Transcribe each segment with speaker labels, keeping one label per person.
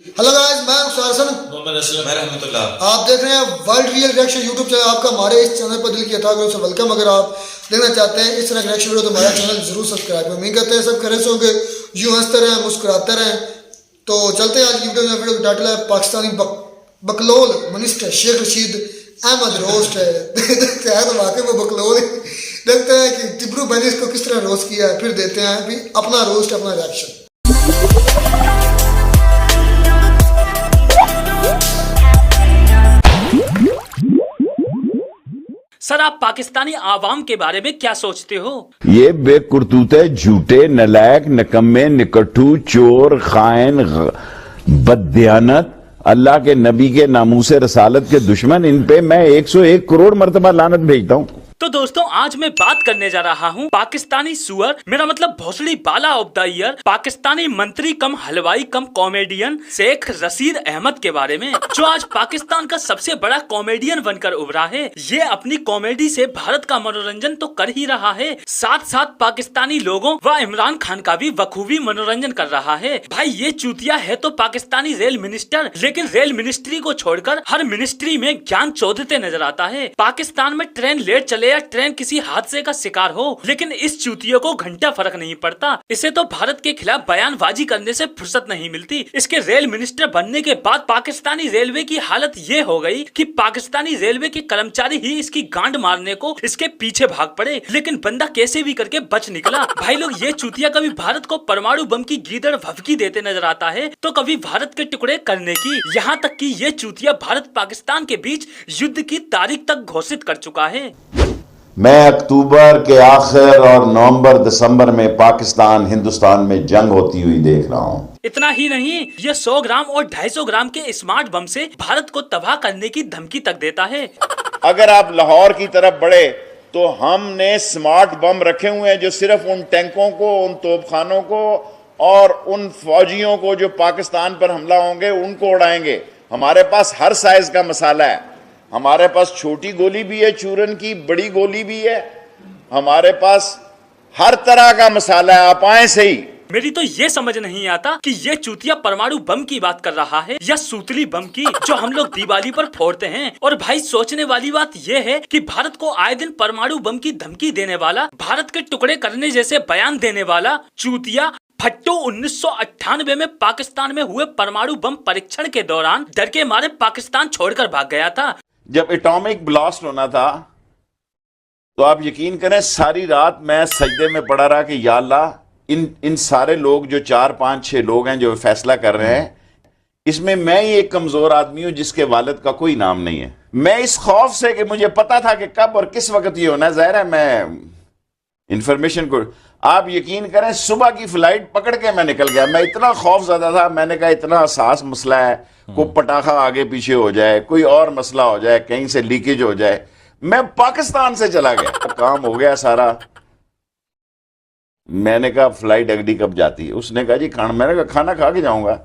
Speaker 1: Hello guys, मैं मुख्तार हसन,
Speaker 2: मैं रहमतुल्लाह।
Speaker 1: आप देख रहे हैं world real reaction YouTube channel. आपका हमारे इस चैनल पर दिल की अथाह से वेलकम। अगर आप देखना चाहते हैं इस तरह का रिएक्शन वीडियो तो हमारा चैनल जरूर सब्सक्राइब करें। उम्मीद करते हैं सब खैरियत से होंगे, यूं हंसते रहें, मुस्कुराते रहें। तो चलते हैं आज की वीडियो में। वीडियो का टाइटल है पाकिस्तानी बकलोल मिनिस्टर शेख रशीद अहमद रोस्ट है। देखते हैं तो वाकई में बकलोल देखते हैं कि टिब्रू भाई ने इसको किस तरह रोस्ट किया है, फिर देते हैं अभी अपना रोस्ट, अपना रिएक्शन।
Speaker 3: सर, आप पाकिस्तानी आवाम के बारे में क्या सोचते हो?
Speaker 4: ये बेकुरतूते, झूठे, नलायक, निकम्मे, निकट्ठू, चोर, खाइन, बददियानत, अल्लाह के नबी के नामूसे रसालत के दुश्मन, इन पे मैं 101 करोड़ मर्तबा लानत भेजता हूँ।
Speaker 3: तो दोस्तों, आज मैं बात करने जा रहा हूँ पाकिस्तानी सुअर, मेरा मतलब भोसड़ी बाला ऑफ द ईयर, पाकिस्तानी मंत्री कम हलवाई कम कॉमेडियन शेख रशीद अहमद के बारे में, जो आज पाकिस्तान का सबसे बड़ा कॉमेडियन बनकर उभरा है। ये अपनी कॉमेडी से भारत का मनोरंजन तो कर ही रहा है, साथ साथ पाकिस्तानी लोगों व इमरान खान का भी बखूबी मनोरंजन कर रहा है। भाई, ये चूतिया है तो पाकिस्तानी रेल मिनिस्टर, लेकिन रेल मिनिस्ट्री को छोड़कर हर मिनिस्ट्री में ज्ञान चौधते नजर आता है। पाकिस्तान में ट्रेन लेट चले या ट्रेन किसी हादसे का शिकार हो, लेकिन इस चूतियों को घंटा फर्क नहीं पड़ता। इसे तो भारत के खिलाफ बयानबाजी करने से फुर्सत नहीं मिलती। इसके रेल मिनिस्टर बनने के बाद पाकिस्तानी रेलवे की हालत ये हो गई कि पाकिस्तानी रेलवे के कर्मचारी ही इसकी गांड मारने को इसके पीछे भाग पड़े, लेकिन बंदा कैसे भी करके बच निकला। भाई लोग, ये चूतिया कभी भारत को परमाणु बम की गीदड़ भभकी देते नजर आता है, तो कभी भारत के टुकड़े करने की। यहाँ तक कि ये चूतिया भारत पाकिस्तान के बीच युद्ध की तारीख तक घोषित कर चुका है।
Speaker 4: मैं अक्टूबर के आखिर और नवंबर दिसंबर में पाकिस्तान हिंदुस्तान में जंग होती हुई देख रहा हूँ।
Speaker 3: इतना ही नहीं, ये 100 ग्राम और 250 ग्राम के स्मार्ट बम से भारत को तबाह करने की धमकी तक देता है।
Speaker 5: अगर आप लाहौर की तरफ बढ़े तो हमने स्मार्ट बम रखे हुए हैं जो सिर्फ उन टैंकों को, उन तोपखानों को और उन फौजियों को जो पाकिस्तान पर हमला होंगे उनको उड़ाएंगे। हमारे पास हर साइज का मसाला है। हमारे पास छोटी गोली भी है चूरन की, बड़ी गोली भी है, हमारे पास हर तरह का मसाला है, आप आए सही।
Speaker 3: मेरी तो ये समझ नहीं आता कि ये चूतिया परमाणु बम की बात कर रहा है या सूतली बम की, जो हम लोग दिवाली पर फोड़ते हैं। और भाई, सोचने वाली बात ये है कि भारत को आए दिन परमाणु बम की धमकी देने वाला, भारत के टुकड़े करने जैसे बयान देने वाला चूतिया भट्टो 1998 में पाकिस्तान में हुए परमाणु बम परीक्षण के दौरान डर के मारे पाकिस्तान छोड़कर भाग गया था।
Speaker 5: जब एटॉमिक ब्लास्ट होना था तो आप यकीन करें सारी रात मैं सजदे में पड़ा रहा कि या अल्लाह, इन सारे लोग जो 4 5 6 लोग हैं जो फैसला कर रहे हैं, इसमें मैं ही एक कमजोर आदमी हूं जिसके वालिद का कोई नाम नहीं है। मैं इस खौफ से कि मुझे पता था कि कब और किस वक्त ये होना, जाहिर है मैं इंफॉर्मेशन को, आप यकीन करें सुबह की फ्लाइट पकड़ के मैं निकल गया। मैं इतना खौफ ज्यादा था, मैंने कहा इतना हसास मसला है, कोई पटाखा आगे पीछे हो जाए, कोई और मसला हो जाए, कहीं से लीकेज हो जाए, मैं पाकिस्तान से चला गया। काम हो गया सारा। मैंने कहा फ्लाइट अगली कब जाती है? उसने कहा जी खाना, मैंने कहा खाना खा के जाऊंगा।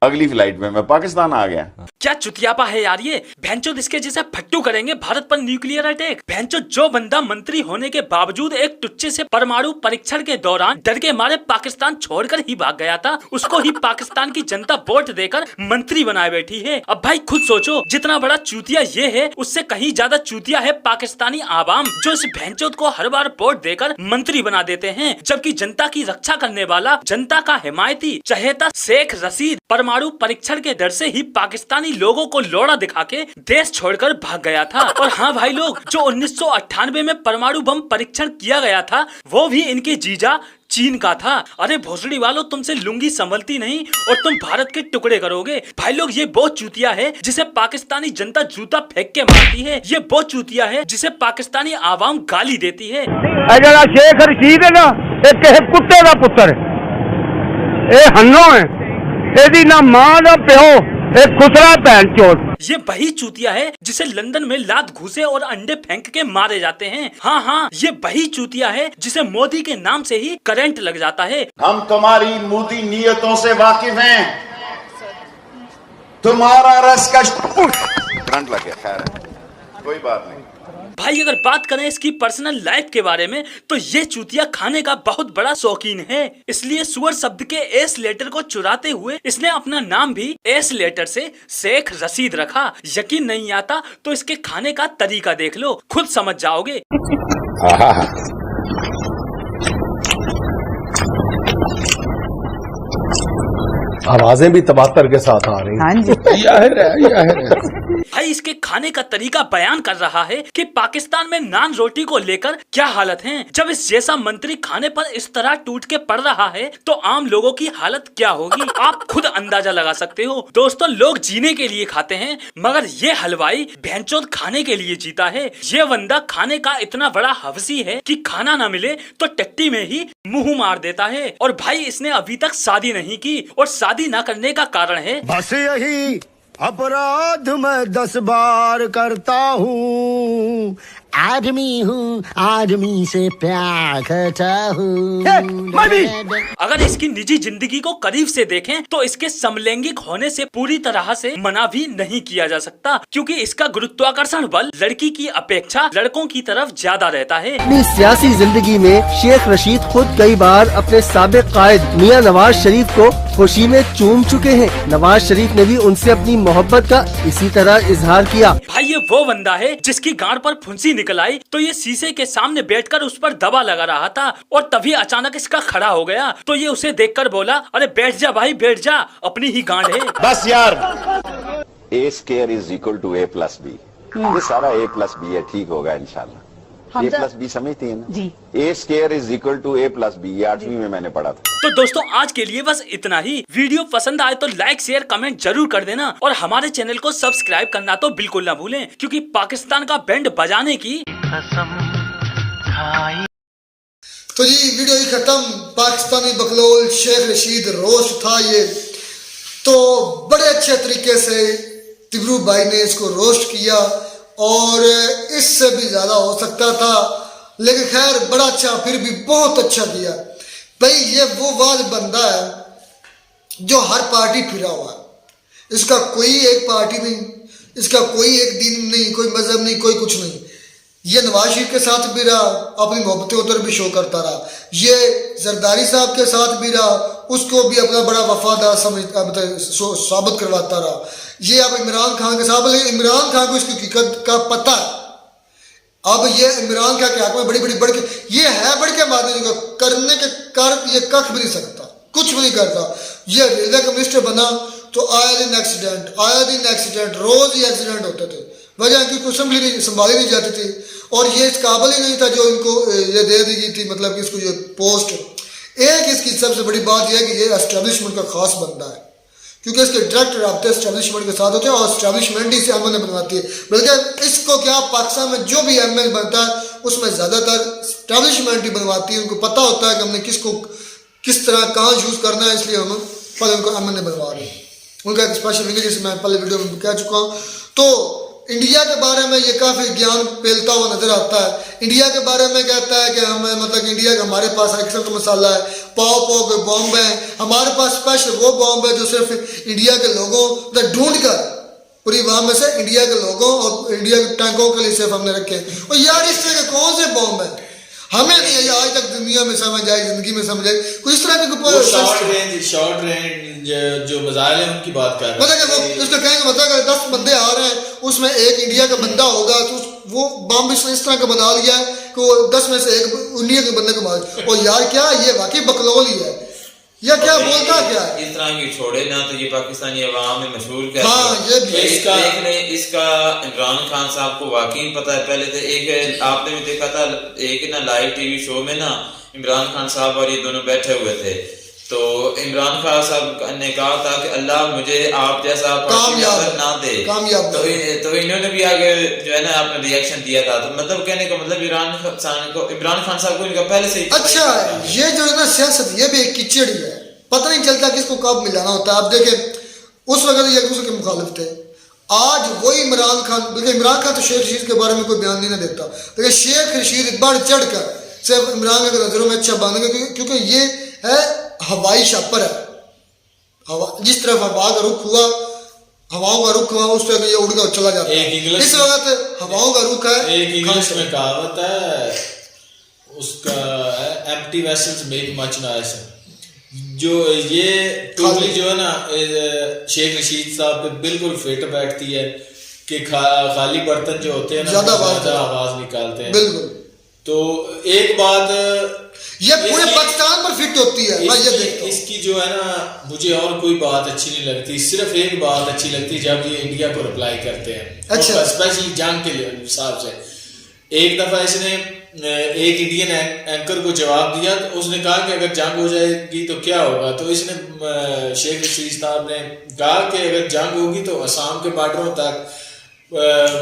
Speaker 5: अगली फ्लाइट में मैं पाकिस्तान आ गया।
Speaker 3: क्या चुतियापा है यार ये। भैंचोद इसके जैसे फट्टू करेंगे भारत पर न्यूक्लियर अटैक। भैंचोद, जो बंदा मंत्री होने के बावजूद एक टुच्चे से परमाणु परीक्षण के दौरान डर के मारे पाकिस्तान छोड़कर ही भाग गया था, उसको ही पाकिस्तान की जनता वोट देकर मंत्री बनाए बैठी है। अब भाई खुद सोचो, जितना बड़ा चूतिया ये है, उससे कहीं ज्यादा चूतिया है पाकिस्तानी आवाम, जो इस भैंचोद को हर बार वोट देकर मंत्री बना देते हैं। जबकि जनता की रक्षा करने वाला, जनता का हिमायती चहेता शेख रशीद परमाणु परीक्षण के डर से ही पाकिस्तानी लोगों को लोड़ा दिखा के देश छोड़कर भाग गया था। और हाँ भाई लोग, जो 1998 में परमाणु बम परीक्षण किया गया था, वो भी इनके जीजा चीन का था। अरे भोसड़ी वालों, तुमसे लुंगी संभलती नहीं और तुम भारत के टुकड़े करोगे। भाई लोग, ये वो चूतिया है जिसे पाकिस्तानी जनता जूता फेंक के मारती है। ये वो चूतिया है जिसे पाकिस्तानी आवाम गाली देती है।
Speaker 6: शेख रशीद है ना, एक कुत्ते का पुत्र है, हन्नो है, एदी ना मां ना प्यो, एक खुसरा भैन चोद।
Speaker 3: ये वही चूतिया है जिसे लंदन में लात घुसे और अंडे फेंक के मारे जाते हैं। हाँ हाँ, ये वही चूतिया है जिसे मोदी के नाम से ही करंट लग जाता है।
Speaker 5: हम तुम्हारी मोदी नीयतों से वाकिफ हैं। तुम्हारा रस का करंट लग गया, खैर है, कोई बात नहीं।
Speaker 3: भाई अगर बात करें इसकी पर्सनल लाइफ के बारे में तो ये चूतिया खाने का बहुत बड़ा शौकीन है, इसलिए सुअर शब्द के एस लेटर को चुराते हुए इसने अपना नाम भी एस लेटर से शेख रशीद रखा। यकीन नहीं आता तो इसके खाने का तरीका देख लो, खुद समझ जाओगे।
Speaker 2: आवाजें भी तबातर के साथ आ रही हैं।
Speaker 7: हाँ जी।
Speaker 3: भाई इसके खाने का तरीका बयान कर रहा है कि पाकिस्तान में नान रोटी को लेकर क्या हालत है। जब इस जैसा मंत्री खाने पर इस तरह टूट के पड़ रहा है तो आम लोगों की हालत क्या होगी, आप खुद अंदाजा लगा सकते हो। दोस्तों, लोग जीने के लिए खाते हैं मगर ये हलवाई भैंचोद खाने के लिए जीता है। ये बंदा खाने का इतना बड़ा हवसी है कि खाना ना मिले तो टट्टी में ही मुंह मार देता है। और भाई इसने अभी तक शादी नहीं की और शादी ना करने का कारण है
Speaker 8: बस यही अपराध मैं 10 बार करता हूँ, आदमी हूँ, आदमी से प्यार करता हूँ।
Speaker 3: अगर इसकी निजी जिंदगी को करीब से देखें तो इसके समलैंगिक होने से पूरी तरह से मना भी नहीं किया जा सकता, क्योंकि इसका गुरुत्वाकर्षण बल लड़की की अपेक्षा लड़कों की तरफ ज्यादा रहता है।
Speaker 9: अपनी सियासी जिंदगी में शेख रशीद खुद कई बार अपने साबिक कायद मियां नवाज शरीफ को खुशी में चूम चुके हैं। नवाज शरीफ ने भी उनसे अपनी मोहब्बत का इसी तरह इजहार किया।
Speaker 3: भाई ये वो बंदा है जिसकी गांड पर फुंसी निकल आई तो ये शीशे के सामने बैठकर उस पर दवा लगा रहा था और तभी अचानक इसका खड़ा हो गया तो ये उसे देखकर बोला, अरे बैठ जा भाई बैठ जा, अपनी ही गांड है।
Speaker 5: बस यार, A square is equal to A plus B, ये सारा ए प्लस बी है, ठीक होगा इंशाल्लाह। ए प्लस बी समझती है ना जी, A square is equal to A plus B, ये 8वीं में मैंने पढ़ा था।
Speaker 3: तो दोस्तों आज के लिए बस इतना ही। वीडियो पसंद आए तो लाइक शेयर कमेंट जरूर कर देना और हमारे चैनल को सब्सक्राइब करना तो बिल्कुल ना भूलें, क्योंकि पाकिस्तान का बैंड बजाने की कसम खाई।
Speaker 1: तो जी वीडियो ही खत्म। पाकिस्तानी बकलोल शेख रशीद रोस्ट था ये, तो बड़े अच्छे तरीके से तिब्रू भाई ने इसको रोस्ट किया और इससे भी ज्यादा हो सकता था, लेकिन खैर बड़ा अच्छा, फिर भी बहुत अच्छा किया। भाई ये वो वाल बंदा है जो हर पार्टी फिरा हुआ है, इसका कोई एक पार्टी नहीं, इसका कोई एक दिन नहीं, कोई मजहब नहीं, कोई कुछ नहीं। ये नवाज शरीफ के साथ भी रहा, अपनी मोहब्बतें उधर भी शो करता रहा, ये जरदारी साहब के साथ भी रहा, उसको भी अपना बड़ा वफादार साबित करवाता रहा। ये अब इमरान खान के साथ, लेकिन इमरान खान को इसकी हकीकत का पता है। अब ये इमरान खान के हाथ में बड़ी बड़ी बढ़ के, ये है बढ़ के मारने जो करने के कर ये कख भी नहीं सकता, कुछ भी नहीं करता। ये रेलवे का मिनिस्टर बना तो आया दिन एक्सीडेंट, रोज ही एक्सीडेंट होते थे, वजह इनकी असेंबली नहीं संभाली नहीं जाती थी और ये इस काबिल ही नहीं था जो इनको ये दे दी गई थी, मतलब कि इसको ये पोस्ट। एक इसकी सबसे बड़ी बात यह है कि ये एस्टेब्लिशमेंट का खास बंदा है, क्योंकि इसके डायरेक्ट रब्ते एस्टेब्लिशमेंट के साथ होते हैं और एस्टेब्लिशमेंट ही से एमएलए बनवाती है। बल्कि इसको क्या, पाकिस्तान में जो भी एमएलए बनता है उसमें ज़्यादातर एस्टेब्लिशमेंट ही बनवाती है। उनको पता होता है कि हमने किसको किस तरह कहाँ यूज़ करना है, इसलिए हम पहले उनको एमएलए बनवा रहे हैं। उनका एक स्पेशल विंग, जैसे मैं पहले वीडियो में कह चुका हूँ। तो इंडिया के बारे में ये काफ़ी ज्ञान फैलता हुआ नजर आता है। इंडिया के बारे में कहता है कि हमें, मतलब इंडिया का हमारे पास हर किस्म का मसाला है, पाव के बॉम्ब है, हमारे पास स्पेशल वो बॉम्ब है जो सिर्फ इंडिया के लोगों ने ढूंढ कर पूरी वाम में से इंडिया के लोगों और इंडिया के टैंकों के लिए सिर्फ हमने रखे। और यार इस तरह के कौन से बॉम्ब है, हमें नहीं है आज तक दुनिया में समझ आई, जिंदगी में समझ आई कोई इस तरह के
Speaker 10: शॉर्ट रेंज जो मिसाइल है उनकी बात कर रहे हैं।
Speaker 1: मतलब वो उसका कहेंगे, मतलब 10 बंदे आ रहे हैं उसमें एक इंडिया का बंदा होगा तो वो बम इस तरह का बना लिया है कि वो 10 में से एक इंडिया के बंदे को मार। और यार क्या ये वाकई बकलोल ही है, या क्या बोलता क्या है?
Speaker 10: इस तरह की छोड़े ना तो ये पाकिस्तानी अवाम में मशहूर कर,
Speaker 1: हाँ, ये भी
Speaker 10: इसका इमरान खान साहब को वाकई पता है। पहले तो एक आपने भी देखा था एक ना लाइव टीवी शो में ना इमरान खान साहब और ये दोनों बैठे हुए थे, तो इमरान खान साहब ने कहा था कि अल्लाह मुझे आप जैसा कामयाब ना दे, तो इन्होंने भी आगे जो है ना आपने रिएक्शन दिया था। तो मतलब कहने का मतलब इमरान खान साहब को इनका पहले से ही
Speaker 1: अच्छा ये जो है ना सियासत, ये भी एक कीचड़ ही है, पता नहीं चलता किसको कब मिलाना होता है। आप देखें उस वक्त ये एक दूसरे के मुखालिफ थे, आज वही इमरान खान, देखिए इमरान खान तो शेख रशीद के बारे में कोई बयान नहीं देता, लेकिन शेख रशीद बढ़ चढ़ कर सिर्फ इमरान के नजरों में अच्छा बन गया, क्योंकि ये है हवाई शापर है। जिस तरफ हवा का रुख हुआ हवाओं का रुख हुआ उस तरह ये उड़ कर चला जाता
Speaker 7: एक
Speaker 1: है।
Speaker 7: इंग्लिश
Speaker 1: इस वक्त हवाओं का रुख है।
Speaker 7: एक इंग्लिश में कहावत है, उसका empty vessels make much noise. जो ये टोटली जो है ना शेख रशीद साहब पे बिल्कुल फिट बैठती है कि खाली बर्तन जो होते हैं ना
Speaker 1: ज्यादा
Speaker 7: आवाज निकालते हैं।
Speaker 1: बिल्कुल।
Speaker 7: तो एक बात
Speaker 1: ये पूरे पाकिस्तान पर फिट होती है। मैं ये देखता हूं।
Speaker 7: इसकी जो है ना मुझे और कोई बात अच्छी नहीं लगती, सिर्फ एक बात अच्छी लगती है जब ये इंडिया को रिप्लाई करते हैं।
Speaker 1: अच्छा।
Speaker 7: स्पेशली जंग के हिसाब से एक दफा इसने एक इंडियन एंकर को जवाब दिया, तो उसने कहा कि अगर जंग हो जाएगी तो क्या होगा। तो इसने शेख रशीद साहब ने कहा कि अगर जंग होगी तो असम के बॉर्डरों तक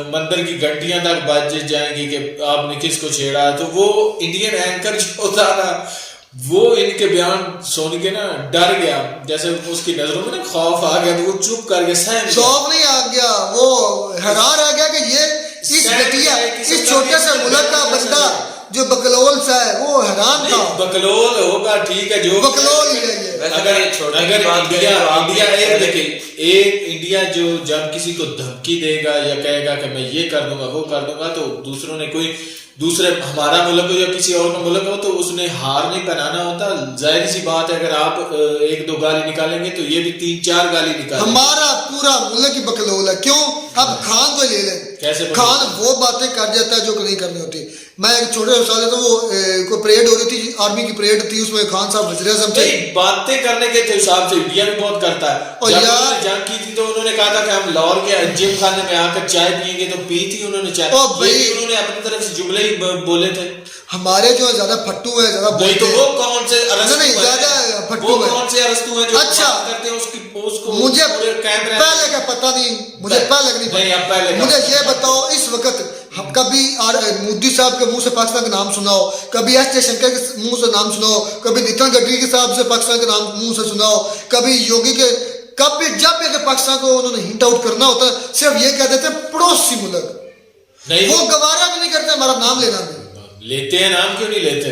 Speaker 7: मंदिर की घंटियां तक बज जाएंगी कि आपने किसको छेड़ा। तो वो इंडियन एंकर जो था ना वो इनके बयान सुन के ना डर गया, जैसे उसकी नजरों में ना खौफ आ गया, तो वो चुप करके सहम गया।
Speaker 1: खौफ नहीं आ गया, वो हैरान आ गया कि ये इस घटिया इस छोटे से मुल्क का बंदा जो बकलोल सा है वो हैरान था।
Speaker 7: बकलोल होगा ठीक है, जो
Speaker 1: बकलोल ही है ये।
Speaker 7: अगर इंडिया एक देखिए एक इंडिया जो जब किसी को धमकी देगा या कहेगा कि मैं ये कर दूंगा वो कर दूंगा, तो दूसरों ने कोई दूसरे हमारा मुल्क हो या किसी और का मुल्क हो तो उसने हार नहीं पहनाना होता। जाहिर सी बात है अगर आप एक दो गाली निकालेंगे तो ये भी 3-4 गाली निकालेंगे।
Speaker 1: हमारा पूरा मुल्क ही बकलोल है। क्यों? अब खान को ले लें,
Speaker 7: कैसे
Speaker 1: खान वो बातें कर जाता है जो नहीं करनी होती। मैं एक छोटे साल तो वो कोई परेड हो रही थी, आर्मी की परेड थी, उसमें खान साहब वज़ीर आज़म थे।
Speaker 7: बातें करने के हिसाब से इंडिया भी बहुत करता है।
Speaker 1: और
Speaker 7: जब
Speaker 1: यार
Speaker 7: उन्होंने जंग की थी तो उन्होंने कहा था कि हम लाहौर के जिम खाने में आकर चाय पियेंगे, तो पी थी उन्होंने चाय। उन्होंने अपनी तरफ से जुमले ही बोले थे।
Speaker 1: हमारे जो ज्यादा फट्टू है, ज्यादा
Speaker 7: नहीं तो वो कौन से
Speaker 1: नहीं ज्यादा फट्टू है,
Speaker 7: कौन से अरस्तू है जो
Speaker 1: अच्छा
Speaker 7: करते हैं उसको
Speaker 1: मुझे पहले का पता नहीं, मुझे पहले नहीं पता। मुझे ये बताओ इस वक्त हम कभी मोदी साहब के मुंह से पाकिस्तान का नाम सुनाओ, कभी एस जयशंकर के मुंह से नाम सुनाओ, कभी नितिन गडकरी के साहब से पाकिस्तान के नाम मुंह से सुनाओ, कभी योगी के, कभी जब भी पाकिस्तान को उन्होंने हिंट आउट करना होता है सिर्फ ये कह देते पड़ोसी मुल्क, वो गवारा भी नहीं करते हमारा नाम लेना भी।
Speaker 7: लेते हैं, नाम क्यों नहीं लेते?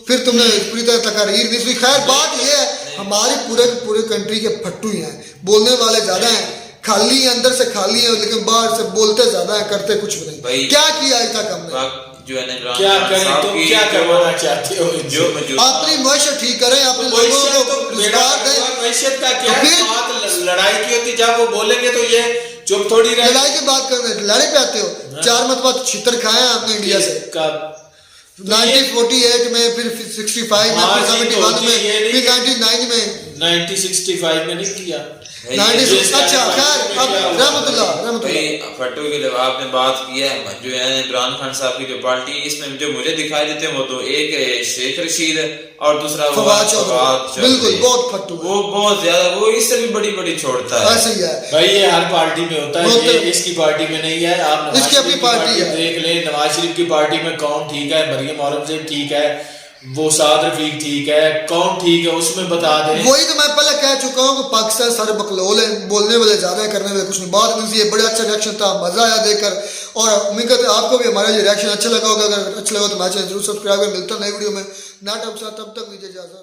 Speaker 1: फिर तुमने पूरी तरह तकारीर नहीं सुनी। खैर बात यह है हमारी पूरे कंट्री के फट्टू ही हैं, बोलने वाले ज्यादा हैं, खाली है अंदर से खाली है लेकिन बाहर से बोलते ज्यादा है, करते कुछ भी नहीं। क्या किया आज तक हमने?
Speaker 10: जो है ना
Speaker 7: क्या करें, तुम क्या करवाना चाहते हो?
Speaker 10: जो
Speaker 1: अपनी मैशत ठीक करें, अपने लोगों को रोजगार दें।
Speaker 7: मैशत का क्या बात लड़ाई की होती, जब वो बोलेंगे तो ये चुप थोड़ी रहे।
Speaker 1: लड़ाई की बात करने लड़ाई पे आते हो। 4 मतलब छितर खाए आपने इंडिया से 1948 में, फिर 65 में, फिर 71 में, फिर 99 में,
Speaker 7: 1965 में नहीं किया।
Speaker 1: अच्छा खैर अब रहमतुल्लाह
Speaker 10: फट्टू के जब आपने बात की है जो है इमरान खान साहब की जो पार्टी, इसमें जो मुझे दिखाई देते हैं वो तो एक शेख रशीद है और दूसरा
Speaker 1: फवाद चौधरी। बिल्कुल बहुत फट्टू,
Speaker 10: वो बहुत ज्यादा, वो इससे भी बड़ी छोड़ता है।
Speaker 1: ऐसे ही है
Speaker 7: भाई, ये हर पार्टी में होता है, ये इसकी पार्टी में नहीं है। आप
Speaker 1: इसकी अपनी पार्टी है,
Speaker 7: देख ले नवाज शरीफ की पार्टी में कौन ठीक है, मरियम औरंगजेब ठीक है, वो साद रफीक ठीक है, कौन ठीक है उसमें बता दें।
Speaker 1: वही तो मैं पहले कह चुका हूँ कि पाकिस्तान सारे बकलोल है, बोलने वाले ज्यादा है, करने वाले कुछ नहीं। बात नहीं, ये बड़ा अच्छा रिएक्शन था, मजा आया देखकर, और उम्मीद करते हैं आपको भी हमारा ये रिएक्शन अच्छा लगा होगा। अगर अच्छा लगा तो हमारे चैनल जरूर सब्सक्राइब करें। मिलता है नई वीडियो में नया टॉपिक के साथ, तब तक दीजिए इजाजत।